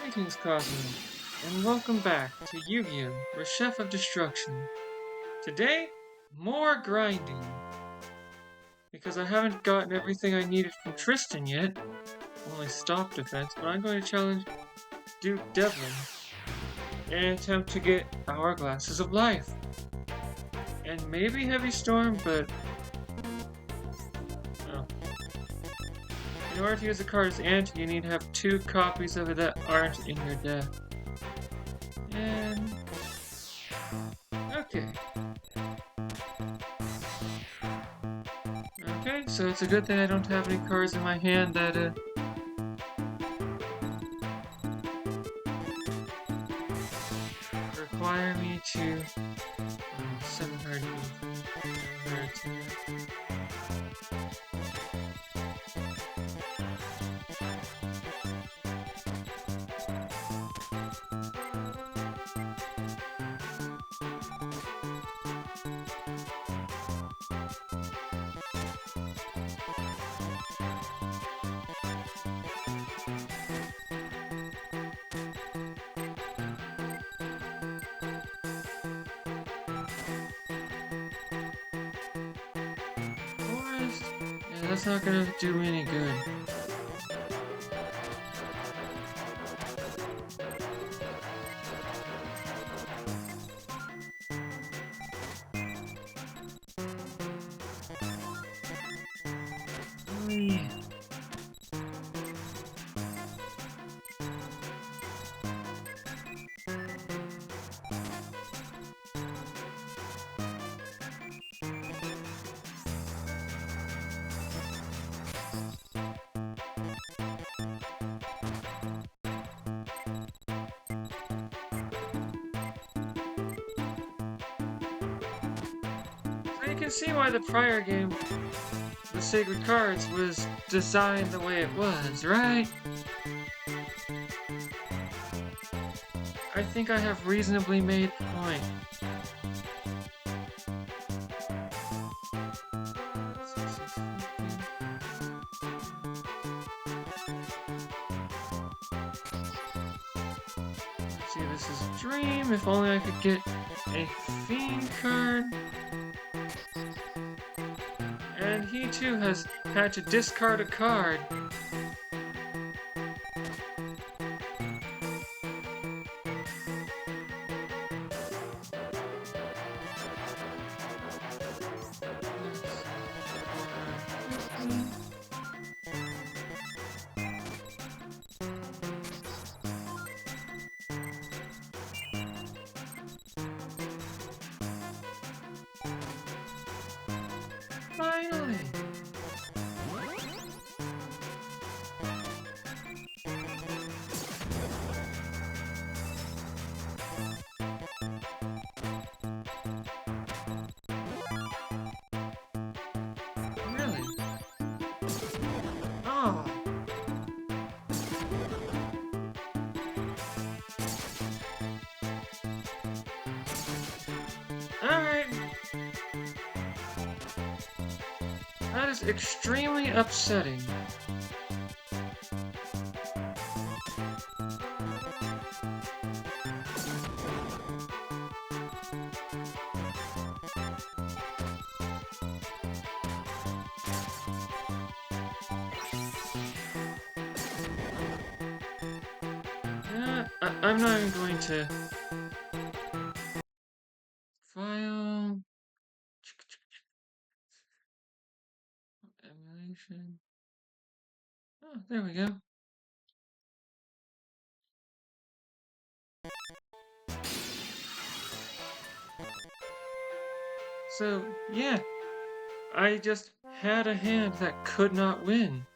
Greetings, Cosmo, and welcome back to Yu-Gi-Oh! Reshef of Destruction. Today, more grinding. Because I haven't gotten everything I needed from Tristan yet, only stop defense, but I'm going to challenge Duke Devlin and attempt to get Hourglasses of Life. And maybe Heavy Storm, but... no. In order to use the card as anti, you need to have 2 copies of it that aren't in your deck. And... okay. Okay, so it's a good thing I don't have any cards in my hand that, require me to... 700... Yeah, that's not gonna do me any good. Oh, yeah. So you can see why the prior game, the Sacred Cards, was designed the way it was, right? I think I have reasonably made the point. See, this is a dream. If only I could get a Fiend card. And he too has had to discard a card. Finally! Really? Oh! Alright. That is extremely upsetting. I'm not even going to... File... Emulation... Oh, there we go. So, yeah. I just had a hand that could not win.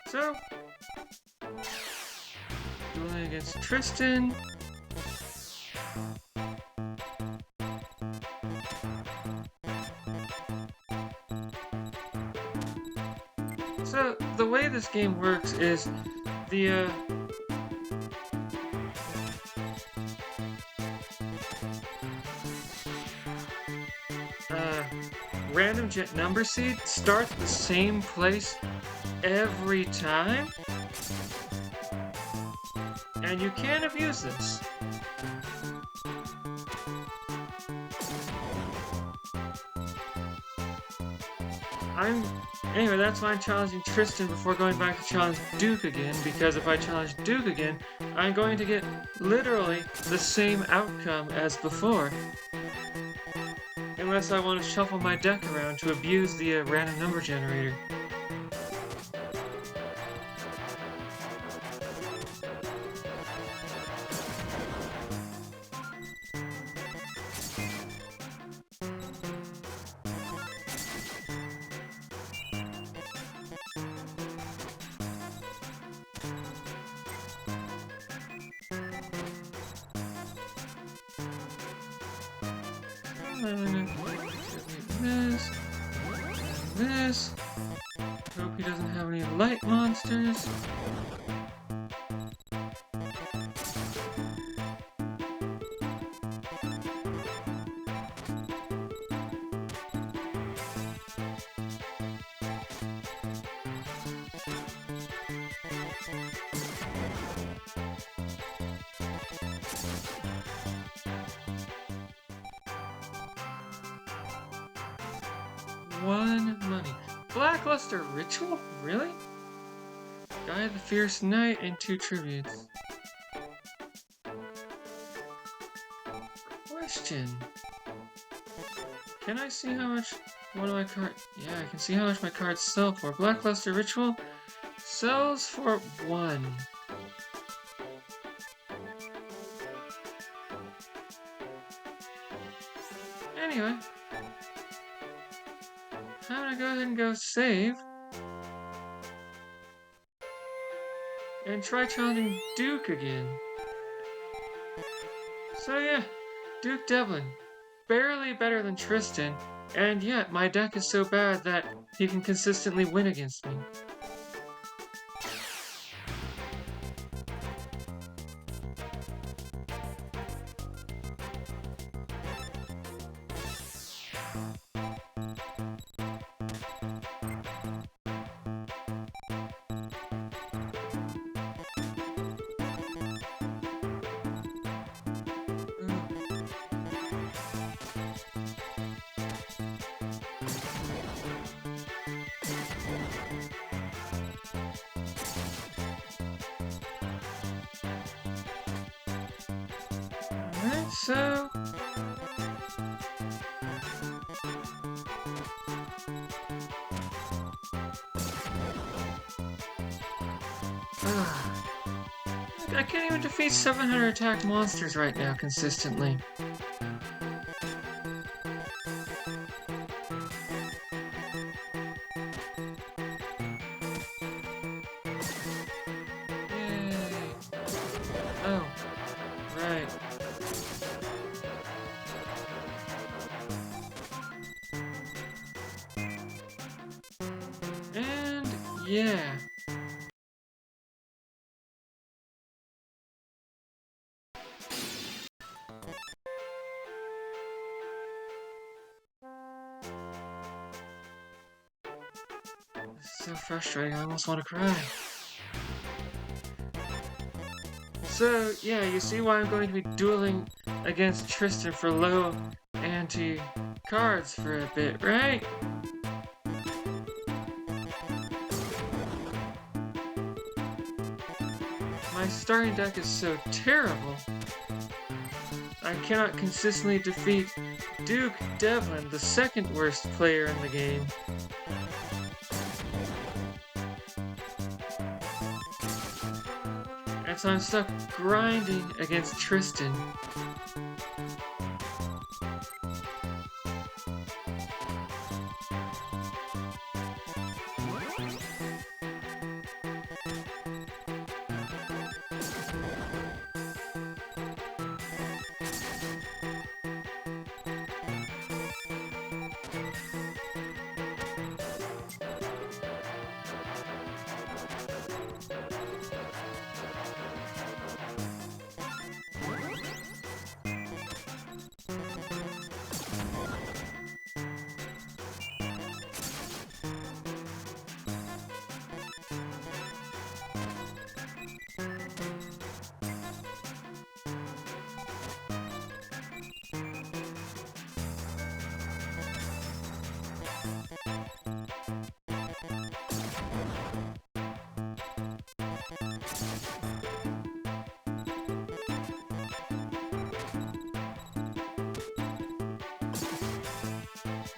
So... dueling against Tristan... So, the way this game works is the, random jet number seed starts the same place every time? And you can abuse this. Anyway, that's why I'm challenging Tristan before going back to challenge Duke again, because if I challenge Duke again, I'm going to get literally the same outcome as before. Unless I want to shuffle my deck around to abuse the random number generator. This. Hope he doesn't have any light monsters. One money. Blackluster Ritual? Really? Guy of the Fierce Knight and 2 tributes. Question. Can I see how much one of my cards... Yeah, I can see how much my cards sell for. Blackluster Ritual sells for 1. Anyway. I'm gonna go ahead and go save. And try challenging Duke again. So yeah, Duke Devlin. Barely better than Tristan, and yet my deck is so bad that he can consistently win against me. Alright, so... I can't even defeat 700 attack monsters right now consistently. Yay! Oh, right. And yeah. So frustrating, I almost want to cry. So, yeah, you see why I'm going to be dueling against Tristan for low anti-cards for a bit, right? My starting deck is so terrible. I cannot consistently defeat Duke Devlin, the second worst player in the game. And so I'm stuck grinding against Tristan.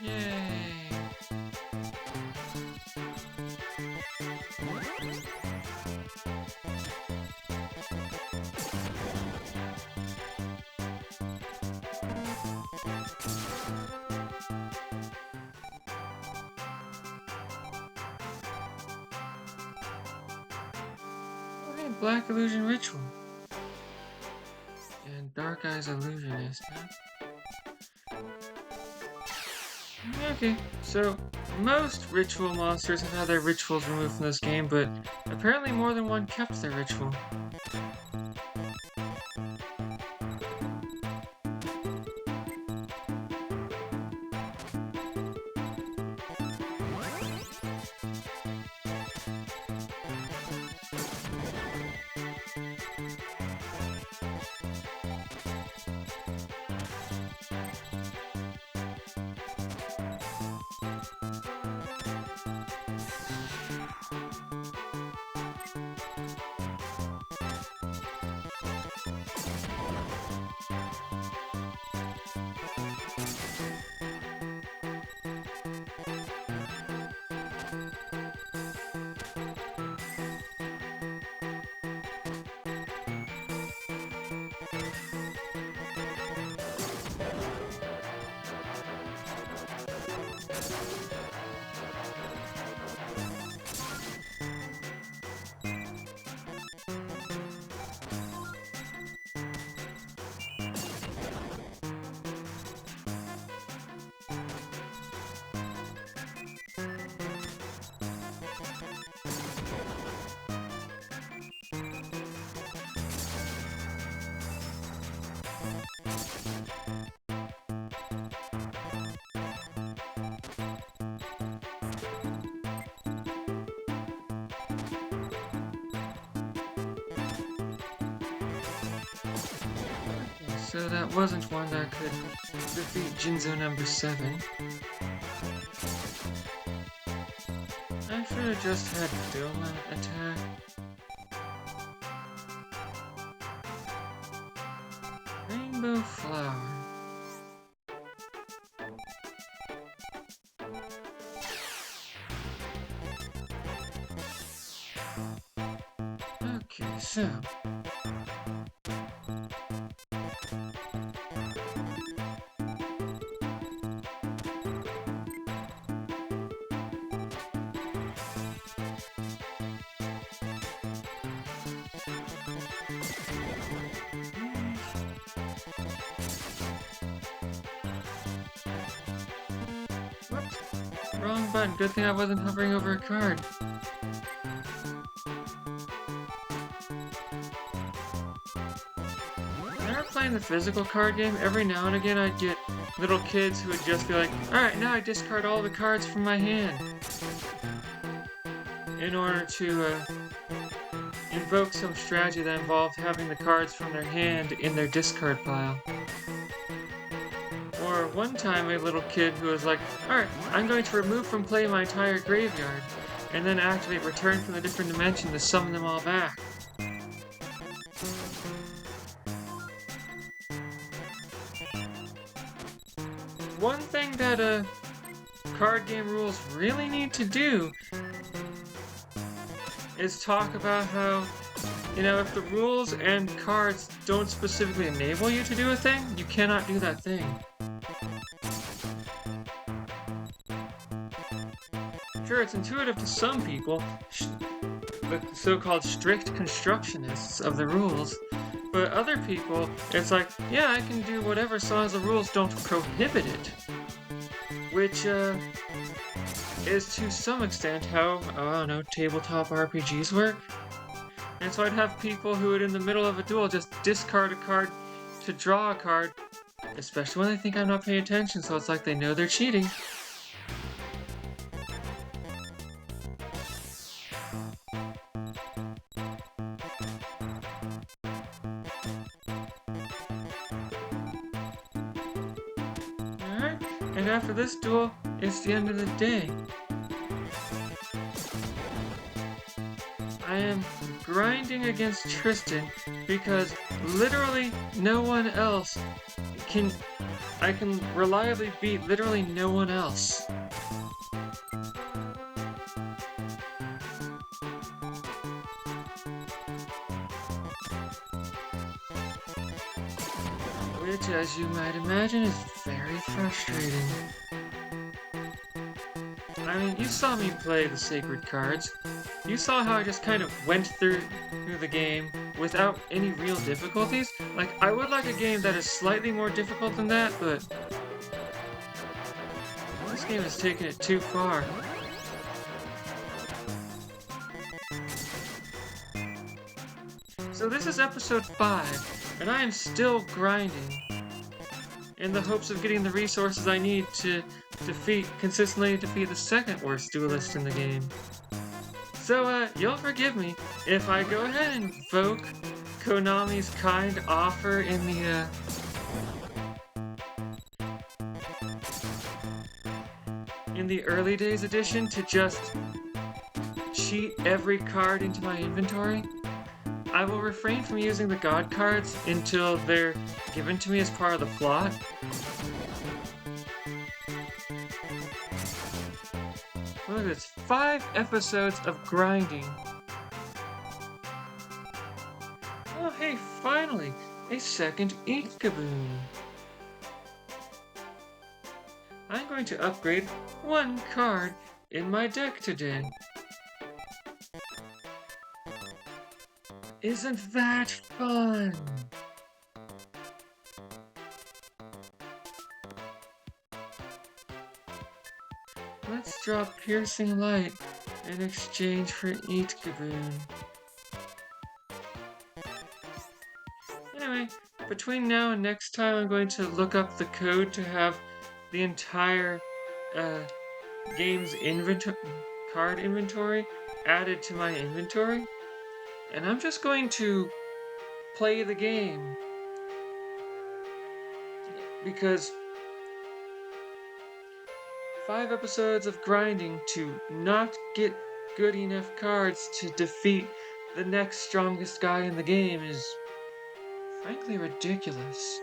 Yay! Okay, Black Illusion Ritual. And Dark Eyes Illusionist, huh? Okay, so most ritual monsters have had their rituals removed from this game, but apparently more than one kept their ritual. So that wasn't one that could defeat Jinzo number 7. I should have just had Doma attack. Rainbow Flower. Okay, so... Whoops. Wrong button. Good thing I wasn't hovering over a card. When I was playing the physical card game, every now and again I'd get little kids who would just be like, alright, now I discard all the cards from my hand. In order to invoke some strategy that involved having the cards from their hand in their discard pile. Or one time a little kid who was like, alright, I'm going to remove from play my entire graveyard, and then activate Return from a Different Dimension to summon them all back. One thing that card game rules really need to do is talk about how, you know, if the rules and cards don't specifically enable you to do a thing, you cannot do that thing. Sure, it's intuitive to some people, the so-called strict constructionists of the rules, but other people, it's like, yeah, I can do whatever so long as the rules don't prohibit it. Which, is to some extent how, I don't know, tabletop RPGs work. And so I'd have people who would, in the middle of a duel, just discard a card to draw a card, especially when they think I'm not paying attention, so it's like they know they're cheating. Alright, and after this duel, it's the end of the day. I I am grinding against Tristan because literally no one else can. I can reliably beat literally no one else. Which, as you might imagine, is very frustrating. I mean, you saw me play the sacred cards. You saw how I just kind of went through the game without any real difficulties. Like, I would like a game that is slightly more difficult than that, but this game has taken it too far. So this is episode 5, and I am still grinding in the hopes of getting the resources I need to consistently defeat the second worst duelist in the game. So, you'll forgive me if I go ahead and invoke Konami's kind offer in the early days edition to just cheat every card into my inventory. I will refrain from using the god cards until they're given to me as part of the plot. Look at this, 5 episodes of grinding. Oh hey, finally, a second Inkaboo. I'm going to upgrade 1 card in my deck today. Isn't that fun? Let's drop Piercing Light in exchange for Inkaboo. Anyway, between now and next time, I'm going to look up the code to have the entire game's card inventory added to my inventory. And I'm just going to play the game. Because 5 episodes of grinding to not get good enough cards to defeat the next strongest guy in the game is frankly ridiculous.